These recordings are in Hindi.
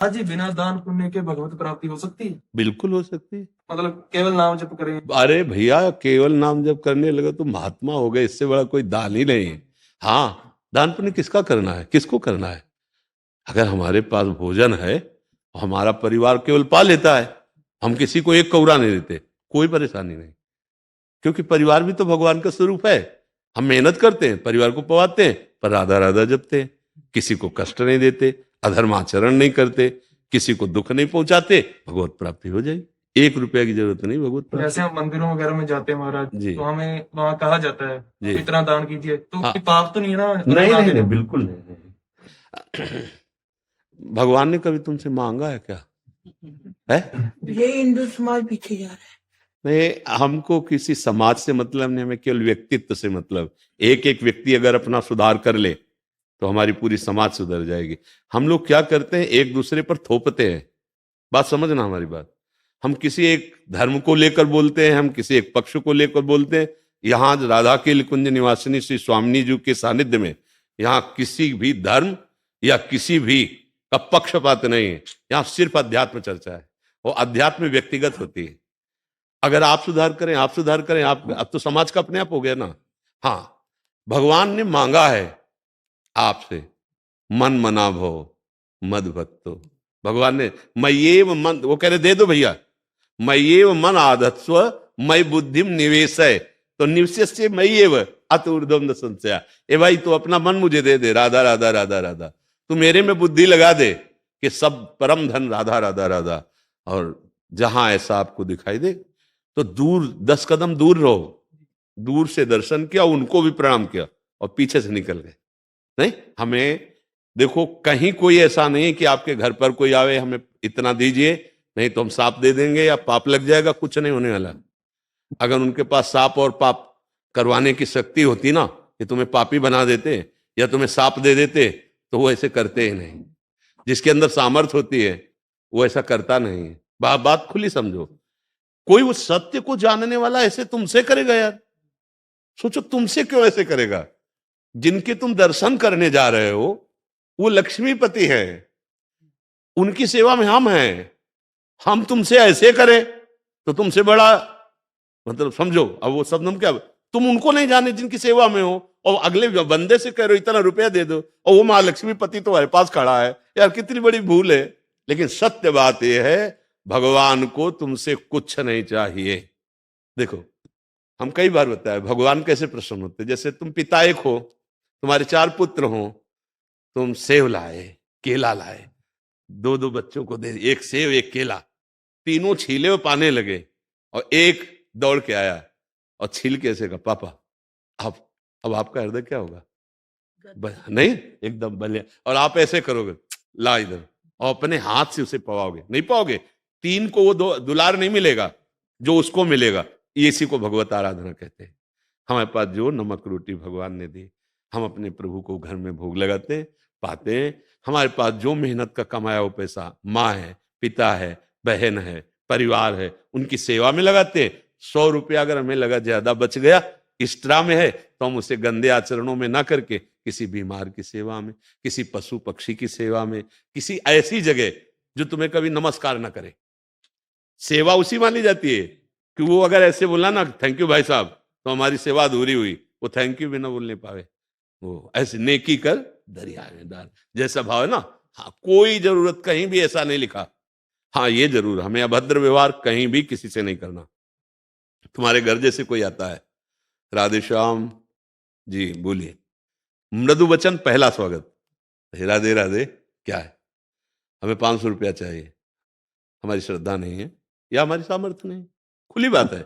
हाँ जी, बिना दान पुण्य के भगवत प्राप्ति हो सकती है? बिल्कुल हो सकती है। मतलब केवल नाम जप करें? अरे भैया, केवल नाम जब करने लगे तो महात्मा हो गए, इससे बड़ा कोई दान ही नहीं है। हाँ, दान पुण्य किसका करना है, किसको करना है? अगर हमारे पास भोजन है, हमारा परिवार केवल पा लेता है, हम किसी को एक कौरा नहीं देते, कोई परेशानी नहीं। क्योंकि परिवार भी तो भगवान का स्वरूप है। हम मेहनत करते हैं, परिवार को पवाते हैं, पर राधा राधा जपते हैं, किसी को कष्ट नहीं देते, अधर्माचरण नहीं करते, किसी को दुख नहीं पहुंचाते, भगवत प्राप्ति हो जाएगी। 1 रुपया की जरूरत नहीं भगवत जैसे प्राप्ति। हम मंदिरों वगैरह में जाते हैं महाराज, जी तो हमें वहां कहा जाता है जी। इतना दान कीजिए, तो हाँ, कोई पाप तो नहीं है ना अगर नहीं ना नहीं दे नहीं, तो? बिल्कुल नहीं। भगवान ने कभी तुमसे मांगा है क्या? है? ये हिंदू समाज पीछे जा रहा है। नहीं, हमको किसी समाज से मतलब नहीं, हमें केवल व्यक्तित्व से मतलब। एक एक व्यक्ति अगर अपना सुधार कर ले तो हमारी पूरी समाज सुधर जाएगी। हम लोग क्या करते हैं, एक दूसरे पर थोपते हैं। बात समझना हमारी बात। हम किसी एक धर्म को लेकर बोलते हैं, हम किसी एक पक्ष को लेकर बोलते हैं। यहाँ राधा के कुंज निवासिनी श्री स्वामिनी जी के सानिध्य में यहाँ किसी भी धर्म या किसी भी का पक्षपात नहीं है। यहाँ सिर्फ अध्यात्म चर्चा है, वो अध्यात्म व्यक्तिगत होती है। अगर आप सुधार करें, आप सुधार करें, आप अब तो समाज का अपने आप हो गया ना। हाँ, भगवान ने मांगा है आपसे, मन मना भो मद भक्तो। भगवान ने मय्येव मन, वो कह रहे दे दो भैया, मय्येव मन आधत्स्व मई बुद्धिम निवेशय। तो निवेश मय्येव अत ऊर्ध्वम न संशया। ए भाई, तू अपना मन मुझे दे दे, राधा राधा राधा राधा। तू मेरे में बुद्धि लगा दे कि सब परम धन राधा राधा राधा। और जहां ऐसा आपको दिखाई दे तो दूर 10 कदम दूर रहो। दूर से दर्शन किया, उनको भी प्रणाम किया और पीछे से निकल गए। नहीं, हमें देखो, कहीं कोई ऐसा नहीं कि आपके घर पर कोई आवे हमें इतना दीजिए, नहीं तो हम सांप दे देंगे या पाप लग जाएगा, कुछ नहीं होने वाला। अगर उनके पास सांप और पाप करवाने की शक्ति होती ना, कि तुम्हें पापी बना देते या तुम्हें सांप दे देते, तो वो ऐसे करते ही नहीं। जिसके अंदर सामर्थ होती है वो ऐसा करता नहीं है। बात खुली समझो। कोई उस सत्य को जानने वाला ऐसे तुमसे करेगा यार? सोचो, तुमसे क्यों ऐसे करेगा? जिनके तुम दर्शन करने जा रहे हो वो लक्ष्मीपति है, उनकी सेवा में हम हैं। हम तुमसे ऐसे करें तो तुमसे बड़ा, मतलब समझो। अब वो शब्द हम क्या, तुम उनको नहीं जाने जिनकी सेवा में हो, और अगले बंदे से कह रहे हो इतना रुपया दे दो, और वो महालक्ष्मीपति तुम्हारे पास खड़ा है। यार कितनी बड़ी भूल है। लेकिन सत्य बात यह है, भगवान को तुमसे कुछ नहीं चाहिए। देखो, हम कई बार बताया भगवान कैसे प्रसन्न होते। जैसे तुम पिता एक हो, तुम्हारे 4 पुत्र हो, तुम सेव लाए, केला लाए, दो दो बच्चों को दे, एक सेव एक केला, तीनों छीले और पाने लगे, और एक दौड़ के आया और छील के ऐसे कहा पापा। अब आपका हृदय क्या होगा? नहीं, एकदम बलिया। और आप ऐसे करोगे, ला इधर, और अपने हाथ से उसे पवाओगे, नहीं पाओगे। 3 को वो दुलार नहीं मिलेगा जो उसको मिलेगा। इसी को भगवत आराधना कहते हैं। हमारे पास जो नमक रोटी भगवान ने दी, हम अपने प्रभु को घर में भोग लगाते हैं, पाते हैं। हमारे पास जो मेहनत का कमाया हुआ पैसा माँ है, पिता है, बहन है, परिवार है, उनकी सेवा में लगाते हैं। 100 रुपया अगर हमें लगा ज्यादा बच गया, एक्स्ट्रा में है, तो हम उसे गंदे आचरणों में ना करके किसी बीमार की सेवा में, किसी पशु पक्षी की सेवा में, किसी ऐसी जगह जो तुम्हें कभी नमस्कार ना करे, सेवा उसी मानी जाती है। कि वो अगर ऐसे बोला ना थैंक यू भाई साहब, तो हमारी सेवा अधूरी हुई। वो थैंक यू भी ना बोलने पावे। वो ऐसे नेकी कर दरिया में डाल जैसा भाव है ना। हाँ, कोई जरूरत कहीं भी ऐसा नहीं लिखा। हाँ, ये जरूर, हमें अभद्र व्यवहार कहीं भी किसी से नहीं करना। तुम्हारे घर जैसे कोई आता है, राधे श्याम जी बोलिए, मृदु वचन पहला स्वागत, राधे राधे, क्या है, हमें 500 रुपया चाहिए, हमारी श्रद्धा नहीं है या हमारी सामर्थ्य नहीं। खुली बात है।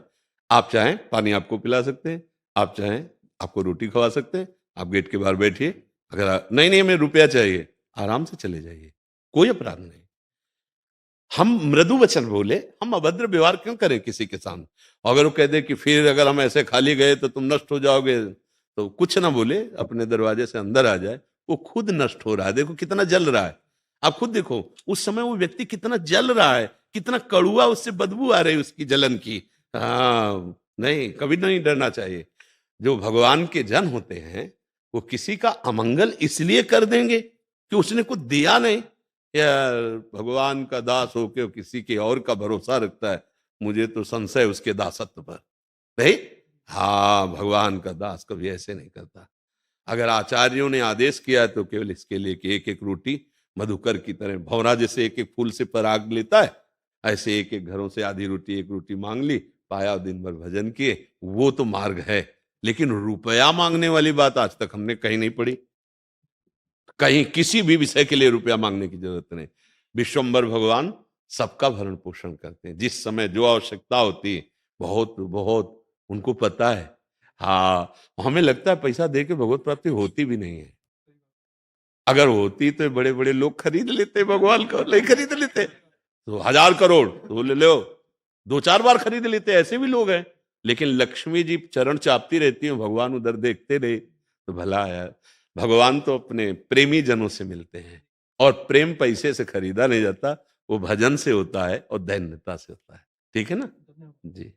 आप चाहें पानी आपको पिला सकते हैं, आप चाहें आपको रोटी खवा सकते हैं। आप गेट के बाहर बैठिए, अगर नहीं नहीं हमें रुपया चाहिए, आराम से चले जाइए, कोई अपराध नहीं। हम मृदु वचन बोले, हम अभद्र व्यवहार क्यों करें किसी के सामने? अगर वो कह दे कि फिर अगर हम ऐसे खाली गए तो तुम नष्ट हो जाओगे, तो कुछ ना बोले, अपने दरवाजे से अंदर आ जाए। वो खुद नष्ट हो रहा है, देखो कितना जल रहा है। आप खुद देखो उस समय वो व्यक्ति कितना जल रहा है, कितना कड़ुआ उससे बदबू आ रही है उसकी जलन की। हाँ, नहीं, कभी नहीं डरना चाहिए। जो भगवान के जन होते हैं वो किसी का अमंगल इसलिए कर देंगे कि उसने कुछ दिया नहीं, यार भगवान का दास होके किसी के और का भरोसा रखता है, मुझे तो संशय उसके दासत्व पर। भाई हाँ, भगवान का दास कभी ऐसे नहीं करता। अगर आचार्यों ने आदेश किया है तो केवल इसके लिए कि एक एक रोटी मधुकर की तरह, भंवरा जैसे एक एक फूल से पराग लेता है, ऐसे एक एक घरों से आधी रोटी एक रोटी मांग ली, पाया, दिन भर भजन किए, वो तो मार्ग है। लेकिन रुपया मांगने वाली बात आज तक हमने कहीं नहीं पढ़ी। कहीं किसी भी विषय के लिए रुपया मांगने की जरूरत नहीं। विश्वम्बर भगवान सबका भरण पोषण करते हैं, जिस समय जो आवश्यकता होती है, बहुत बहुत उनको पता है। हाँ, हमें लगता है पैसा दे के भगवत प्राप्ति होती भी नहीं है। अगर होती तो बड़े बड़े लोग खरीद लेते भगवान को, नहीं खरीद लेते तो 1000 करोड़ तो ले लो, 2-4 बार खरीद लेते, ऐसे भी लोग हैं। लेकिन लक्ष्मी जी चरण चापती रहती है, भगवान उधर देखते रहे तो भला यार। भगवान तो अपने प्रेमी जनों से मिलते हैं, और प्रेम पैसे से खरीदा नहीं जाता, वो भजन से होता है और दैन्यता से होता है। ठीक है ना जी।